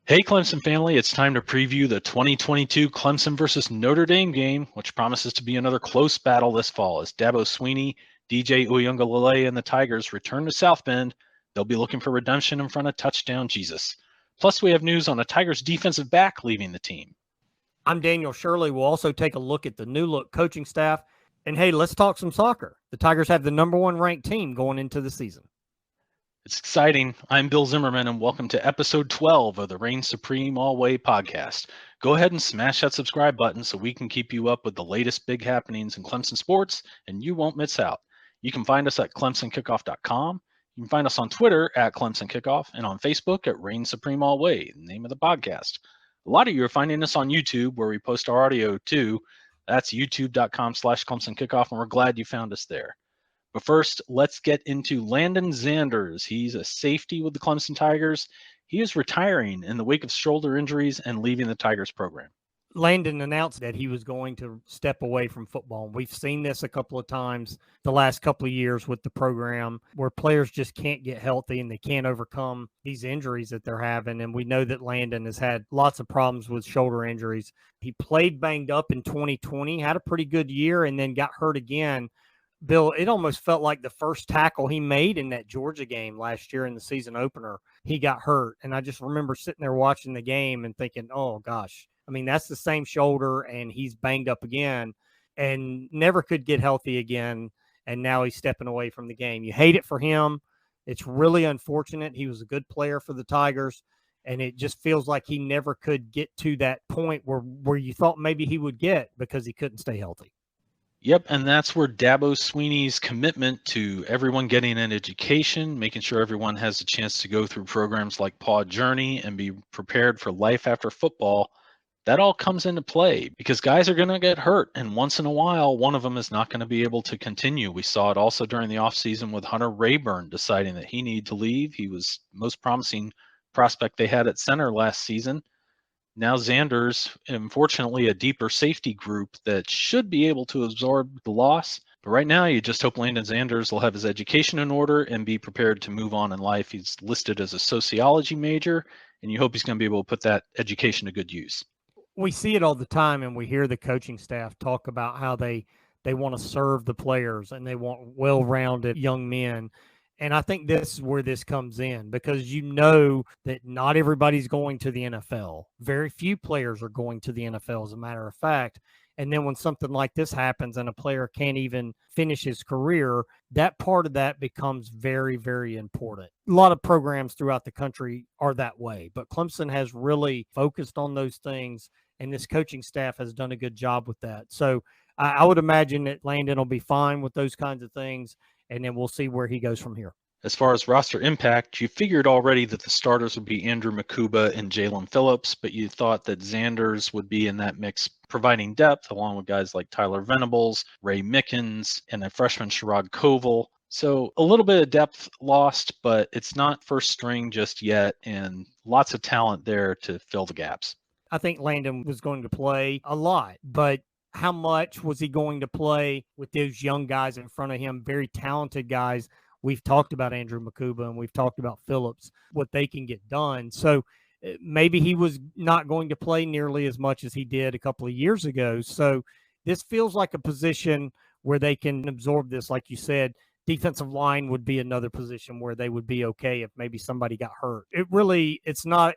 Hey, Clemson family, it's time to preview the 2022 Clemson versus Notre Dame game, which promises to be another close battle this fall as Dabo Swinney, DJ Uyunglele, and the Tigers return to South Bend. They'll be looking for redemption in front of touchdown Jesus. Plus, we have news on a Tigers defensive back leaving the team. I'm Daniel Shirley. We'll also take a look at the new look coaching staff. And hey, let's talk some soccer. The Tigers have the number one ranked team going into the season. It's exciting. I'm Bill Zimmerman, and welcome to episode 12 of the Reign Supreme Alway podcast. Go ahead and smash that subscribe button so we can keep you up with the latest big happenings in Clemson sports, and you won't miss out. You can find us at clemsonkickoff.com. You can find us on Twitter at Clemson Kickoff and on Facebook at Reign Supreme Alway, the name of the podcast. A lot of you are finding us on YouTube, where we post our audio too. That's youtube.com/Clemson Kickoff, and we're glad you found us there. But first, let's get into Landon Xanders. He's a safety with the Clemson Tigers. He is retiring in the wake of shoulder injuries and leaving the Tigers program. Landon announced that he was going to step away from football. We've seen this a couple of times the last couple of years with the program where players just can't get healthy and they can't overcome these injuries that they're having. And we know that Landon has had lots of problems with shoulder injuries. He played banged up in 2020, had a pretty good year, and then got hurt again. Bill, it almost felt like the first tackle he made in that Georgia game last year in the season opener, he got hurt. And I just remember sitting there watching the game and thinking, oh, gosh, I mean, that's the same shoulder and he's banged up again and never could get healthy again. And now he's stepping away from the game. You hate it for him. It's really unfortunate. He was a good player for the Tigers. And it just feels like he never could get to that point where you thought maybe he would get because he couldn't stay healthy. Yep, and that's where Dabo Swinney's commitment to everyone getting an education, making sure everyone has a chance to go through programs like Paw Journey and be prepared for life after football, that all comes into play because guys are going to get hurt, and once in a while, one of them is not going to be able to continue. We saw it also during the offseason with Hunter Rayburn deciding that he needed to leave. He was the most promising prospect they had at center last season. Now Xanders, unfortunately, a deeper safety group that should be able to absorb the loss. But right now, you just hope Landon Xanders will have his education in order and be prepared to move on in life. He's listed as a sociology major, and you hope he's going to be able to put that education to good use. We see it all the time, and we hear the coaching staff talk about how they want to serve the players and they want well-rounded young men. And I think this is where this comes in because you know that not everybody's going to the NFL. Very few players are going to the NFL, as a matter of fact. And then when something like this happens and a player can't even finish his career, that part of that becomes very, very important. A lot of programs throughout the country are that way, but Clemson has really focused on those things, and this coaching staff has done a good job with that. So I would imagine that Landon will be fine with those kinds of things, and then we'll see where he goes from here. As far as roster impact, you figured already that the starters would be Andrew Makuba and Jalen Phillips, but you thought that Xanders would be in that mix, providing depth along with guys like Tyler Venables, Ray Mickens, and a freshman Sherrod Koval. So a little bit of depth lost, but it's not first string just yet, and lots of talent there to fill the gaps. I think Landon was going to play a lot, but how much was he going to play with those young guys in front of him, very talented guys? We've talked about Andrew Makuba and we've talked about Phillips, what they can get done. So maybe he was not going to play nearly as much as he did a couple of years ago. So this feels like a position where they can absorb this. Like you said, defensive line would be another position where they would be okay if maybe somebody got hurt. It's not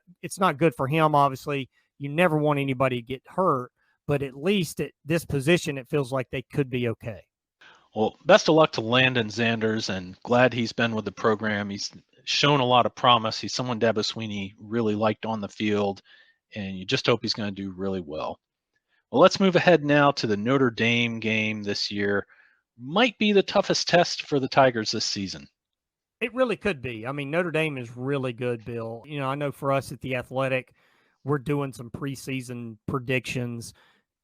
good for him. Obviously, you never want anybody to get hurt, but at least at this position, it feels like they could be okay. Well, best of luck to Landon Xanders, and glad he's been with the program. He's shown a lot of promise. He's someone Dabo Swinney really liked on the field, and you just hope he's going to do really well. Well, let's move ahead now to the Notre Dame game this year. Might be the toughest test for the Tigers this season. It really could be. I mean, Notre Dame is really good, Bill. You know, I know for us at The Athletic, we're doing some preseason predictions.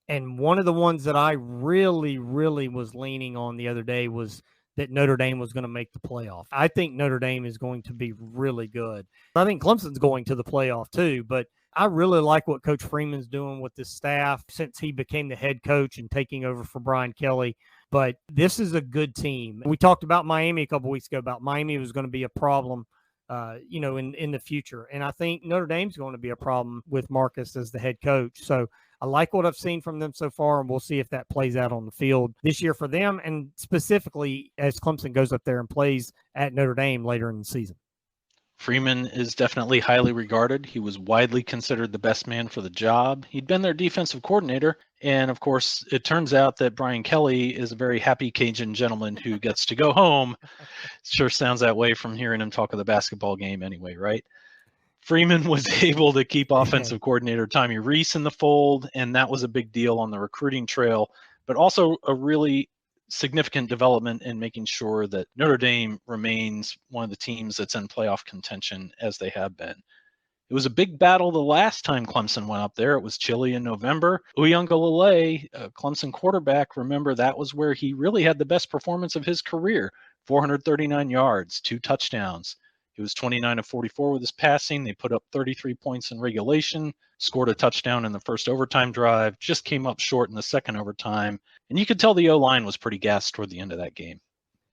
And one of the ones that I really, really was leaning on the other day was that Notre Dame was going to make the playoff. I think Notre Dame is going to be really good. I think Clemson's going to the playoff too, but I really like what Coach Freeman's doing with this staff since he became the head coach and taking over for Brian Kelly. But this is a good team. We talked about Miami a couple weeks ago, about Miami was going to be a problem in the future. And I think Notre Dame's going to be a problem with Marcus as the head coach. So I like what I've seen from them so far, and we'll see if that plays out on the field this year for them, and specifically as Clemson goes up there and plays at Notre Dame later in the season. Freeman is definitely highly regarded. He was widely considered the best man for the job. He'd been their defensive coordinator, and of course, it turns out that Brian Kelly is a very happy Cajun gentleman who gets to go home. Sure sounds that way from hearing him talk of the basketball game anyway, right? Freeman was able to keep offensive coordinator Tommy Rees in the fold, and that was a big deal on the recruiting trail, but also a really significant development in making sure that Notre Dame remains one of the teams that's in playoff contention as they have been. It was a big battle the last time Clemson went up there. It was chilly in November. Uiagalelei, Clemson quarterback, remember that was where he really had the best performance of his career, 439 yards, 2 touchdowns. He was 29 of 44 with his passing. They put up 33 points in regulation, scored a touchdown in the first overtime drive, just came up short in the second overtime. And you could tell the O-line was pretty gassed toward the end of that game.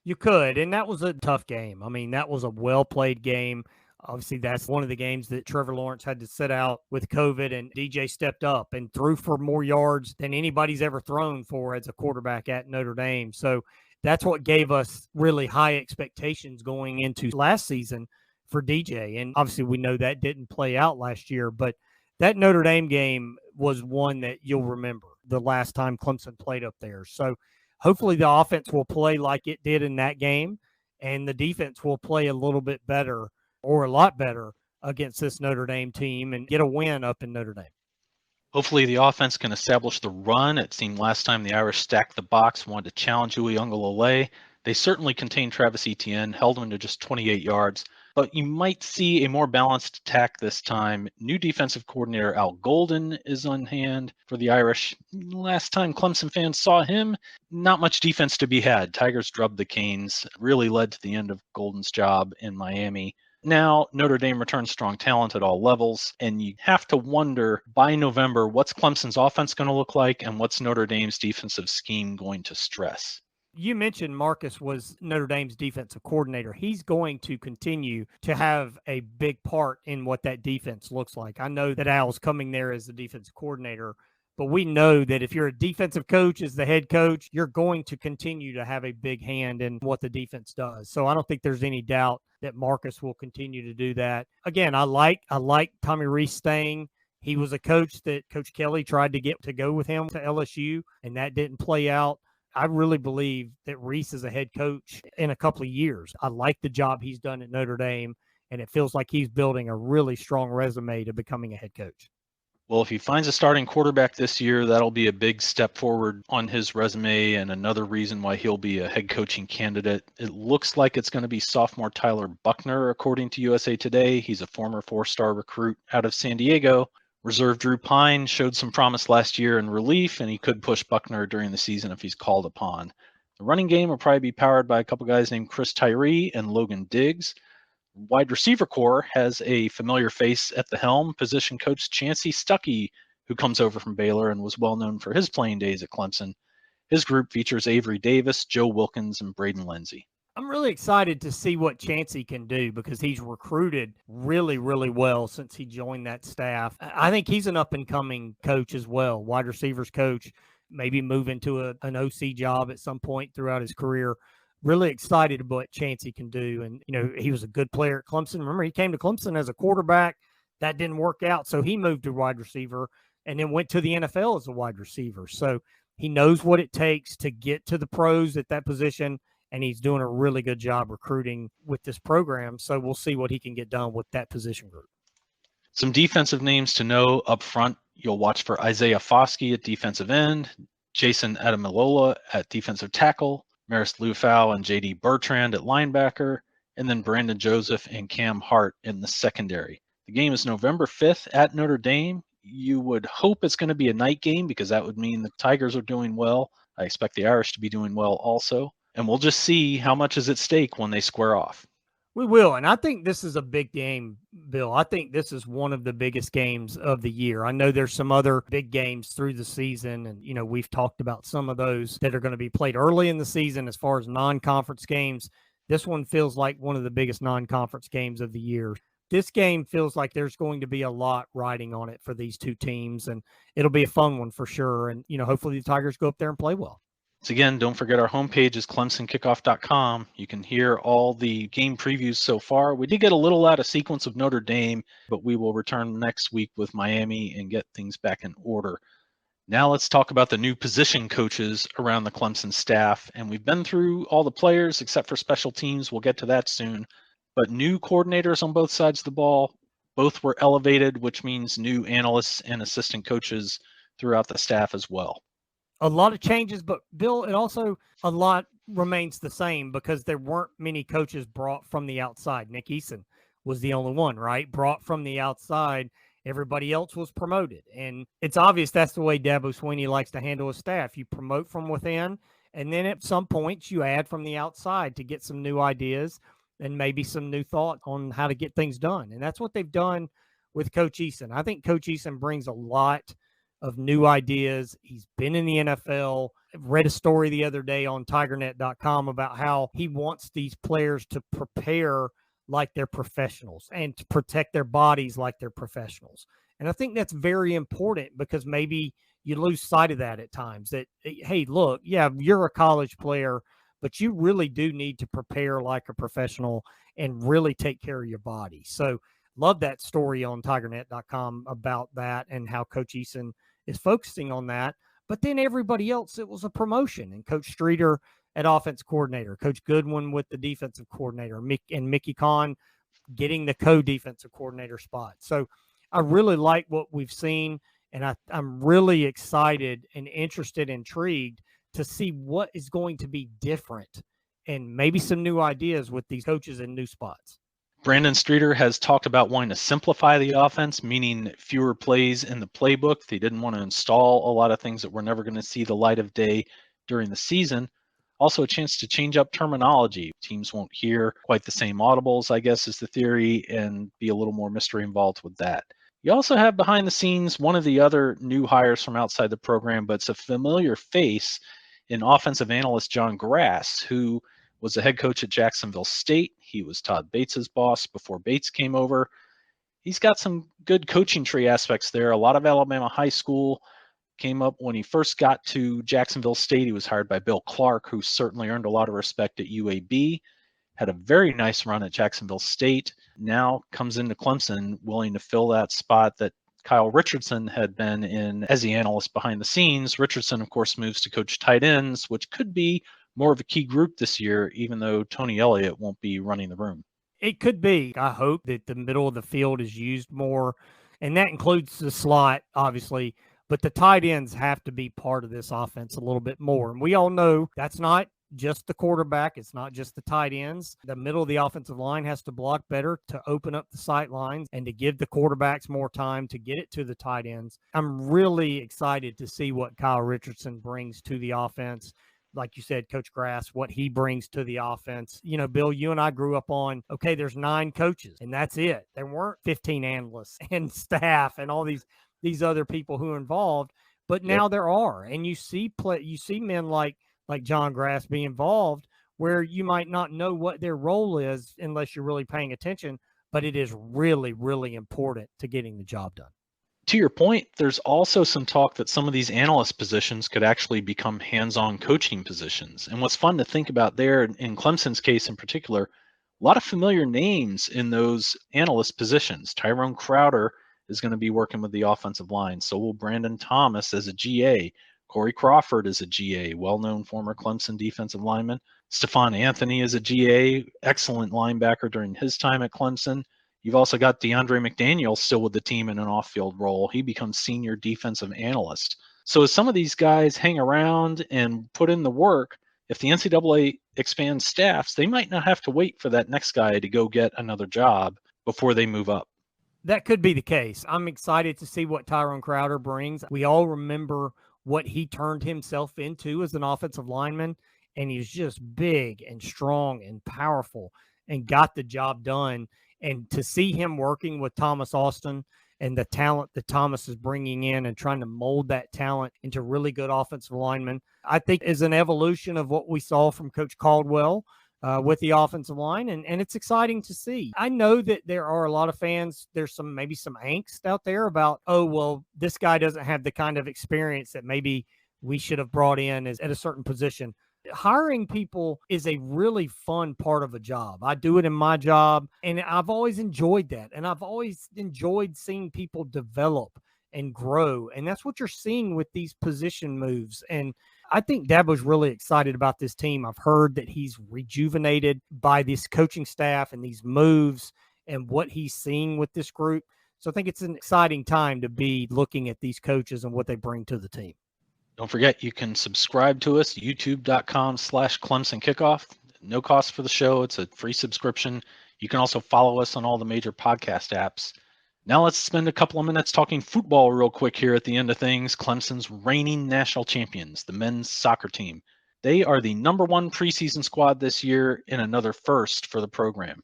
You could, and that was a tough game. I mean, that was a well-played game. Obviously, that's one of the games that Trevor Lawrence had to sit out with COVID, and DJ stepped up and threw for more yards than anybody's ever thrown for as a quarterback at Notre Dame. So that's what gave us really high expectations going into last season for DJ. And obviously we know that didn't play out last year, but that Notre Dame game was one that you'll remember the last time Clemson played up there. So hopefully the offense will play like it did in that game, and the defense will play a little bit better or a lot better against this Notre Dame team and get a win up in Notre Dame. Hopefully the offense can establish the run. It seemed last time the Irish stacked the box, wanted to challenge Uiagalelei. They certainly contained Travis Etienne, held him to just 28 yards. But you might see a more balanced attack this time. New defensive coordinator Al Golden is on hand for the Irish. Last time Clemson fans saw him, not much defense to be had. Tigers drubbed the Canes, really led to the end of Golden's job in Miami. Now, Notre Dame returns strong talent at all levels, and you have to wonder by November, what's Clemson's offense going to look like and what's Notre Dame's defensive scheme going to stress? You mentioned Marcus was Notre Dame's defensive coordinator. He's going to continue to have a big part in what that defense looks like. I know that Al's coming there as the defensive coordinator, but we know that if you're a defensive coach as the head coach, you're going to continue to have a big hand in what the defense does. So I don't think there's any doubt that Marcus will continue to do that. Again, I like Tommy Rees staying. He was a coach that Coach Kelly tried to get to go with him to LSU, and that didn't play out. I really believe that Rees is a head coach in a couple of years. I like the job he's done at Notre Dame, and it feels like he's building a really strong resume to becoming a head coach. Well, if he finds a starting quarterback this year, that'll be a big step forward on his resume and another reason why he'll be a head coaching candidate. It looks like it's going to be sophomore Tyler Buckner, according to USA Today. He's a former 4-star recruit out of San Diego. Reserve Drew Pine showed some promise last year in relief, and he could push Buckner during the season if he's called upon. The running game will probably be powered by a couple guys named Chris Tyree and Logan Diggs. Wide receiver core has a familiar face at the helm, position coach Chancey Stuckey, who comes over from Baylor and was well known for his playing days at Clemson. His group features Avery Davis, Joe Wilkins, and Braden Lindsey. I'm really excited to see what Chancey can do because he's recruited really, really well since he joined that staff. I think he's an up-and-coming coach as well, wide receivers coach, maybe move into an OC job at some point throughout his career. Really excited about what Chancey can do. And, he was a good player at Clemson. Remember, he came to Clemson as a quarterback. That didn't work out, so he moved to wide receiver and then went to the NFL as a wide receiver. So he knows what it takes to get to the pros at that position, and he's doing a really good job recruiting with this program. So we'll see what he can get done with that position group. Some defensive names to know up front. You'll watch for Isaiah Foskey at defensive end, Jason Adamilola at defensive tackle, Maris Lufau and J.D. Bertrand at linebacker, and then Brandon Joseph and Cam Hart in the secondary. The game is November 5th at Notre Dame. You would hope it's going to be a night game because that would mean the Tigers are doing well. I expect the Irish to be doing well also. And we'll just see how much is at stake when they square off. We will. And I think this is a big game, Bill. I think this is one of the biggest games of the year. I know there's some other big games through the season. And, we've talked about some of those that are going to be played early in the season as far as non-conference games. This one feels like one of the biggest non-conference games of the year. This game feels like there's going to be a lot riding on it for these two teams, and it'll be a fun one for sure. And, hopefully the Tigers go up there and play well. So again, don't forget our homepage is clemsonkickoff.com. You can hear all the game previews so far. We did get a little out of sequence of Notre Dame, but we will return next week with Miami and get things back in order. Now let's talk about the new position coaches around the Clemson staff. And we've been through all the players except for special teams. We'll get to that soon. But new coordinators on both sides of the ball, both were elevated, which means new analysts and assistant coaches throughout the staff as well. A lot of changes, but Bill, it also a lot remains the same because there weren't many coaches brought from the outside. Nick Eason was the only one, right? Brought from the outside. Everybody else was promoted. And it's obvious that's the way Dabo Swinney likes to handle his staff. You promote from within, and then at some points you add from the outside to get some new ideas and maybe some new thought on how to get things done. And that's what they've done with Coach Eason. I think Coach Eason brings a lot of new ideas. He's been in the NFL. I read a story the other day on tigernet.com about how he wants these players to prepare like they're professionals and to protect their bodies like they're professionals. And I think that's very important because maybe you lose sight of that at times that, hey, look, yeah, you're a college player, but you really do need to prepare like a professional and really take care of your body. So love that story on tigernet.com about that and how Coach Eason is focusing on that. But then everybody else, it was a promotion. And Coach Streeter at offense coordinator, Coach Goodwin with the defensive coordinator, and Mickey Kahn getting the co-defensive coordinator spot. So I really like what we've seen, and I'm really excited and interested, intrigued to see what is going to be different and maybe some new ideas with these coaches in new spots. Brandon Streeter has talked about wanting to simplify the offense, meaning fewer plays in the playbook. They didn't want to install a lot of things that were never going to see the light of day during the season. Also a chance to change up terminology. Teams won't hear quite the same audibles, I guess, is the theory, and be a little more mystery involved with that. You also have behind the scenes one of the other new hires from outside the program, but it's a familiar face in offensive analyst John Grass, who was the head coach at Jacksonville State. He was Todd Bates's boss before Bates came over. He's got some good coaching tree aspects there. A lot of Alabama high school came up when he first got to Jacksonville State. He was hired by Bill Clark, who certainly earned a lot of respect at UAB, had a very nice run at Jacksonville State, now comes into Clemson willing to fill that spot that Kyle Richardson had been in as the analyst behind the scenes. Richardson, of course, moves to coach tight ends, which could be more of a key group this year, even though Tony Elliott won't be running the room. It could be. I hope that the middle of the field is used more, and that includes the slot, obviously, but the tight ends have to be part of this offense a little bit more. And we all know that's not just the quarterback. It's not just the tight ends. The middle of the offensive line has to block better to open up the sight lines and to give the quarterbacks more time to get it to the tight ends. I'm really excited to see what Kyle Richardson brings to the offense. Like you said, Coach Grass, what he brings to the offense. You know, Bill, you and I grew up on, okay, there's 9 coaches, and that's it. There weren't 15 analysts and staff and all these other people who are involved, but now there are. And you see men like John Grass be involved where you might not know what their role is unless you're really paying attention, but it is really, really important to getting the job done. To your point, there's also some talk that some of these analyst positions could actually become hands-on coaching positions. And what's fun to think about there, in Clemson's case in particular, a lot of familiar names in those analyst positions. Tyrone Crowder is going to be working with the offensive line. So will Brandon Thomas as a GA. Corey Crawford is a GA, well-known former Clemson defensive lineman. Stephon Anthony is a GA, excellent linebacker during his time at Clemson. You've also got DeAndre McDaniel still with the team in an off-field role. He becomes senior defensive analyst. So as some of these guys hang around and put in the work, if the NCAA expands staffs, they might not have to wait for that next guy to go get another job before they move up. That could be the case. I'm excited to see what Tyrone Crowder brings. We all remember what he turned himself into as an offensive lineman, and he's just big and strong and powerful and got the job done. And to see him working with Thomas Austin and the talent that Thomas is bringing in and trying to mold that talent into really good offensive linemen, I think is an evolution of what we saw from Coach Caldwell with the offensive line, and it's exciting to see. I know that there are a lot of fans. There's maybe some angst out there about, oh, well, this guy doesn't have the kind of experience that maybe we should have brought in at a certain position. Hiring people is a really fun part of a job. I do it in my job, and I've always enjoyed that. And I've always enjoyed seeing people develop and grow. And that's what you're seeing with these position moves. And I think Dabo's really excited about this team. I've heard that he's rejuvenated by this coaching staff and these moves and what he's seeing with this group. So I think it's an exciting time to be looking at these coaches and what they bring to the team. Don't forget, you can subscribe to us, youtube.com/Clemson Kickoff. No cost for the show. It's a free subscription. You can also follow us on all the major podcast apps. Now let's spend a couple of minutes talking football real quick here at the end of things. Clemson's reigning national champions, the men's soccer team. They are the #1 preseason squad this year and another first for the program.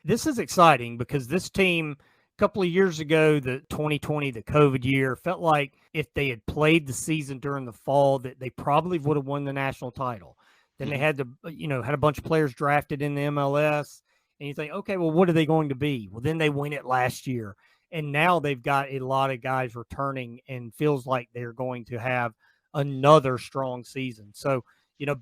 This is exciting because this team, a couple of years ago, the 2020, the COVID year, felt like if they had played the season during the fall, that they probably would have won the national title. Then they had had a bunch of players drafted in the MLS, and you think, okay, well, what are they going to be? Well, then they win it last year, and now they've got a lot of guys returning, and feels like they're going to have another strong season. So,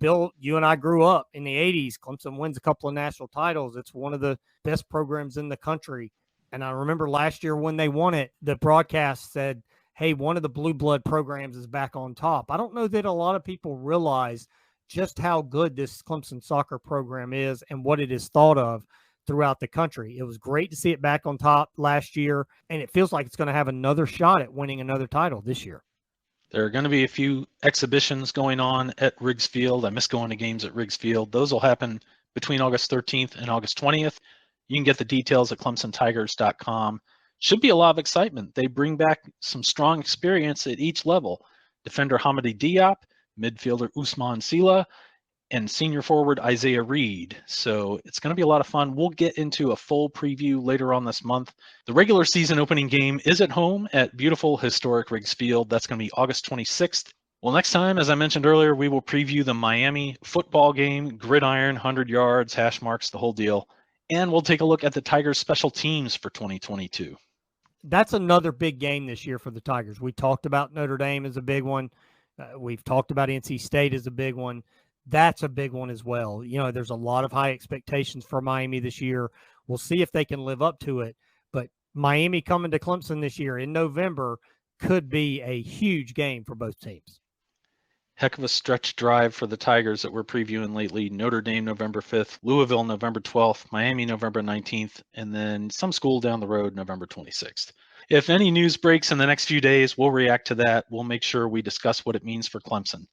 Bill, you and I grew up in the 80s. Clemson wins a couple of national titles. It's one of the best programs in the country. And I remember last year when they won it, the broadcast said, hey, one of the blue blood programs is back on top. I don't know that a lot of people realize just how good this Clemson soccer program is and what it is thought of throughout the country. It was great to see it back on top last year, and it feels like it's going to have another shot at winning another title this year. There are going to be a few exhibitions going on at Riggs Field. I miss going to games at Riggs Field. Those will happen between August 13th and August 20th. You can get the details at ClemsonTigers.com. Should be a lot of excitement. They bring back some strong experience at each level. Defender Hamady Diop, midfielder Ousmane Sila, and senior forward Isaiah Reed. So it's going to be a lot of fun. We'll get into a full preview later on this month. The regular season opening game is at home at beautiful historic Riggs Field. That's going to be August 26th. Well, next time, as I mentioned earlier, we will preview the Miami football game, gridiron, 100 yards, hash marks, the whole deal. And we'll take a look at the Tigers' special teams for 2022. That's another big game this year for the Tigers. We talked about Notre Dame as a big one. We've talked about NC State as a big one. That's a big one as well. There's a lot of high expectations for Miami this year. We'll see if they can live up to it. But Miami coming to Clemson this year in November could be a huge game for both teams. Heck of a stretch drive for the Tigers that we're previewing lately. Notre Dame, November 5th, Louisville, November 12th, Miami, November 19th, and then some school down the road, November 26th. If any news breaks in the next few days, we'll react to that. We'll make sure we discuss what it means for Clemson.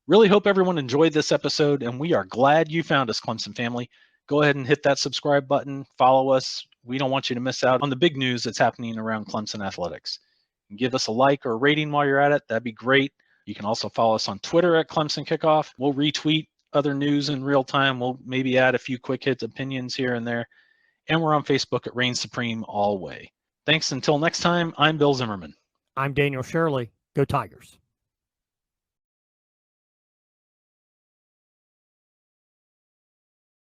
Really hope everyone enjoyed this episode, and we are glad you found us, Clemson family. Go ahead and hit that subscribe button. Follow us. We don't want you to miss out on the big news that's happening around Clemson athletics. Give us a like or a rating while you're at it. That'd be great. You can also follow us on Twitter at Clemson Kickoff. We'll retweet other news in real time. We'll maybe add a few quick hits opinions here and there. And we're on Facebook at Reign Supreme Alway. Thanks until next time. I'm Bill Zimmerman. I'm Daniel Shirley. Go Tigers.